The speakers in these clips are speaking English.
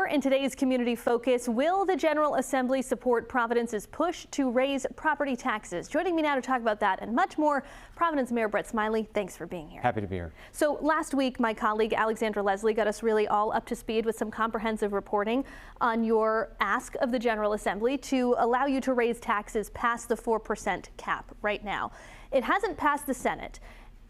in today's Community Focus. Will the General Assembly support Providence's push to raise property taxes? Joining me now to talk about that and much more, Providence Mayor Brett Smiley. Thanks for being here. Happy to be here. So last week, my colleague Alexandra Leslie got us really all up to speed with some comprehensive reporting on your ask of the General Assembly to allow you to raise taxes past the 4% cap right now. It hasn't passed the Senate.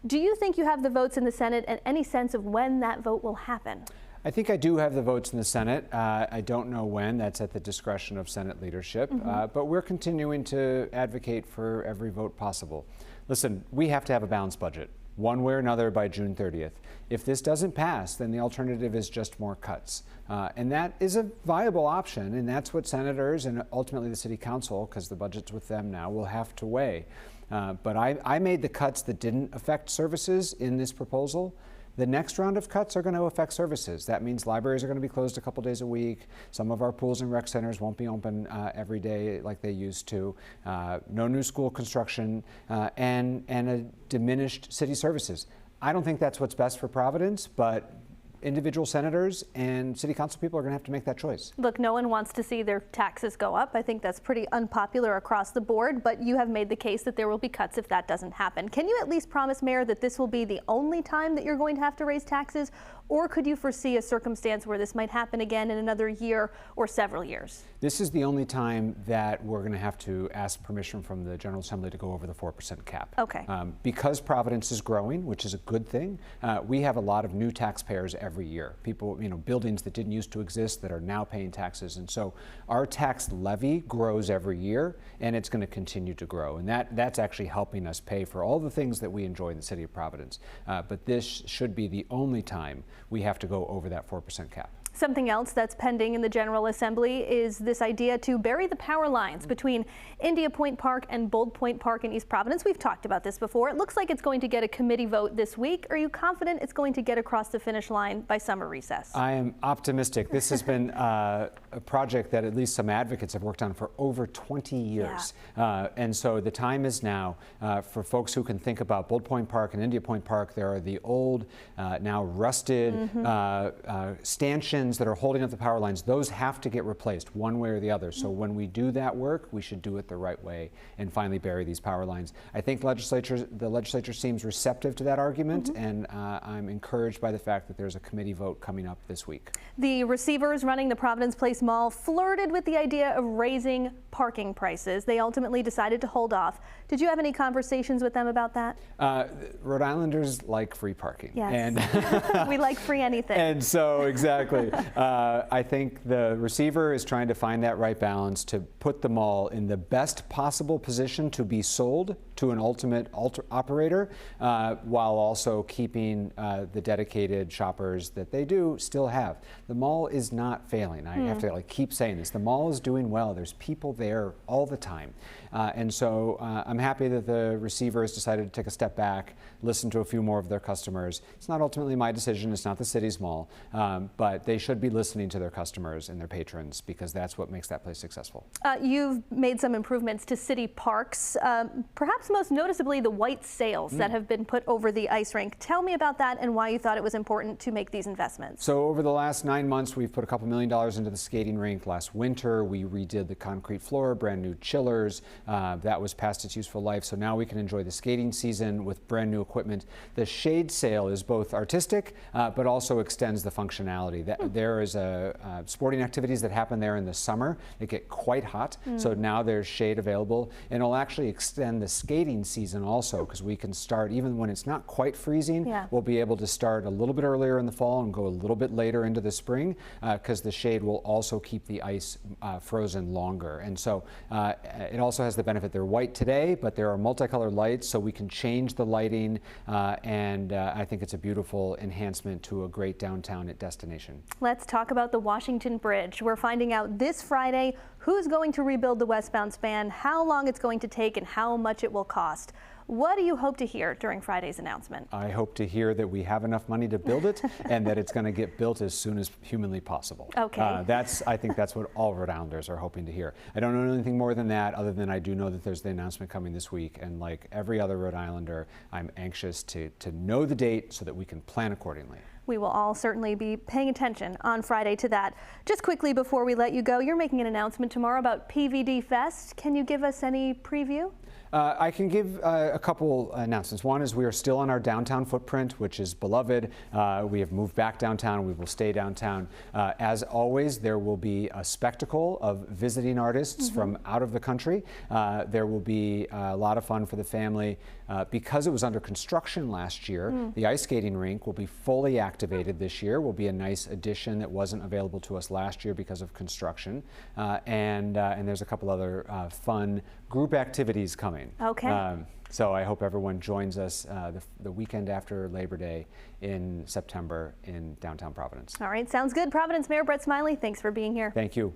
Do you think you have the votes in the Senate and any sense of when that vote will happen? I think I do have the votes in the Senate. I don't know when. That's at the discretion of Senate leadership. But we're continuing to advocate for every vote possible. Listen, we have to have a balanced budget, one way or another, by June 30th. If this doesn't pass, then the alternative is just more cuts. And that is a viable option, and that's what senators and ultimately the City Council, because the budget's with them now, will have to weigh. But I made the cuts that didn't affect services in this proposal. The next round of cuts are going to affect services. That means libraries are going to be closed a couple days a week. Some of our pools and rec centers won't be open every day like they used to. No new school construction and a diminished city services. I don't think that's what's best for Providence, but individual senators and city council people are going to have to make that choice. Look, no one wants to see their taxes go up. I think that's pretty unpopular across the board, but you have made the case that there will be cuts if that doesn't happen. Can you at least promise, Mayor, that this will be the only time that you're going to have to raise taxes? Or could you foresee a circumstance where this might happen again in another year or several years? This is the only time that we're going to have to ask permission from the General Assembly to go over the 4% cap. Okay. Because Providence is growing, which is a good thing, we have a lot of new taxpayers every year. People, buildings that didn't used to exist that are now paying taxes. And so our tax levy grows every year, and it's going to continue to grow. And that's actually helping us pay for all the things that we enjoy in the city of Providence. But this should be the only time we have to go over that 4% cap. Something else that's pending in the General Assembly is this idea to bury the power lines between India Point Park and Bold Point Park in East Providence. We've talked about this before. It looks like it's going to get a committee vote this week. Are you confident it's going to get across the finish line by summer recess? I am optimistic. This has been a project that at least some advocates have worked on for over 20 years. Yeah. And so the time is now for folks who can think about Bold Point Park and India Point Park. There are the old, now rusted stanchions that are holding up the power lines. Those have to get replaced one way or the other. So when we do that work, we should do it the right way and finally bury these power lines. I think the legislature seems receptive to that argument, and I'm encouraged by the fact that there's a committee vote coming up this week. The receivers running the Providence Place Mall flirted with the idea of raising parking prices. They ultimately decided to hold off. Did you have any conversations with them about that? Rhode Islanders like free parking. Yes. And we like free anything. And so, exactly. I think the receiver is trying to find that right balance to put the mall in the best possible position to be sold to an ultimate operator, while also keeping the dedicated shoppers that they do still have. The mall is not failing. I have to keep saying this. The mall is doing well. There's people there all the time. And so I'm happy that the receiver has decided to take a step back, listen to a few more of their customers. It's not ultimately my decision. It's not the city's mall. But they should be listening to their customers and their patrons, because that's what makes that place successful. You've made some improvements to city parks, perhaps most noticeably the white sails that have been put over the ice rink. Tell me about that and why you thought it was important to make these investments. So over the last 9 months, we've put a couple $1 million into the skating rink. Last winter, we redid the concrete floor, brand new chillers. That was past its useful life. So now we can enjoy the skating season with brand new equipment. The shade sail is both artistic, but also extends the functionality. There is sporting activities that happen there in the summer. They get quite hot. So now there's shade available, and it'll actually extend the skating season also, because we can start even when it's not quite freezing. Yeah. We'll be able to start a little bit earlier in the fall and go a little bit later into the spring, because the shade will also keep the ice frozen longer. And so it also has the benefit they're white today, but there are multicolored lights, so we can change the lighting, and I think it's a beautiful enhancement to a great downtown destination. Let's talk about the Washington Bridge. We're finding out this Friday who's going to rebuild the westbound span, how long it's going to take, and how much it will cost. What do you hope to hear during Friday's announcement? I hope to hear that we have enough money to build it and that it's going to get built as soon as humanly possible. Okay. I think that's what all Rhode Islanders are hoping to hear. I don't know anything more than that, other than I do know that there's the announcement coming this week, and like every other Rhode Islander, I'm anxious to know the date so that we can plan accordingly. We will all certainly be paying attention on Friday to that. Just quickly before we let you go, you're making an announcement tomorrow about PVD Fest. Can you give us any preview? I can give a couple announcements. One is we are still on our downtown footprint, which is beloved. We have moved back downtown. We will stay downtown. As always, there will be a spectacle of visiting artists from out of the country. There will be a lot of fun for the family. Because it was under construction last year, the ice skating rink will be fully activated this year. Will be a nice addition that wasn't available to us last year because of construction. And there's a couple other fun group activities coming. Okay. So I hope everyone joins us the weekend after Labor Day in September in downtown Providence. All right, sounds good. Providence Mayor Brett Smiley, thanks for being here. Thank you.